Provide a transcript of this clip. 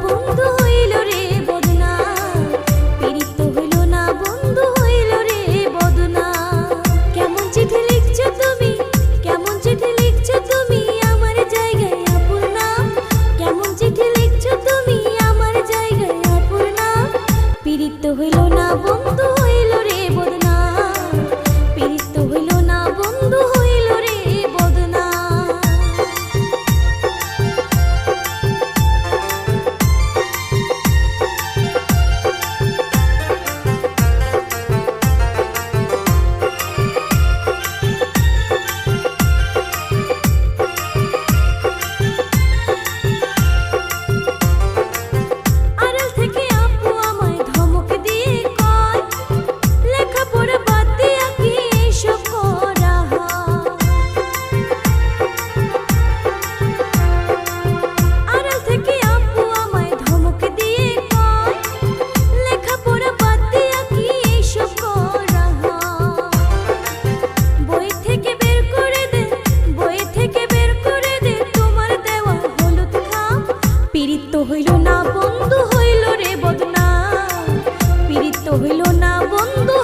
বন্ধু হইল রে বদনা, পীড়িত হইল না বন্ধু হইল রে বদনা। কেমন চিঠি লিখছো তুমি, কেমন চিঠি লিখছো তুমি আমার জায়গায় আপুর নাম, কেমন চিঠি লিখছো তুমি আমার জায়গায় আপুর নাম। পীড়িত হইল না বন্ধু হইল রে বদনা, পীড়িত হইল না বন্ধু হইল রে বদনা। আড়াল থেকে আপু আমায় ধমক দিয়ে কয়, লেখাপড়া বাদ দিয়া কি এসব করা হয়। আড়াল থেকে আপু আমায় ধমক দিয়ে কয়, লেখাপড়া বাদ দিয়া কি এসব করা হয়। বই থেকে বের করে দে, বই থেকে বের করে দে তোমার দেওয়া হলুদ খাম। পীড়িত হইল না বন্ধু হইল রে বদনা, পীড়িত হইল না বন্ধু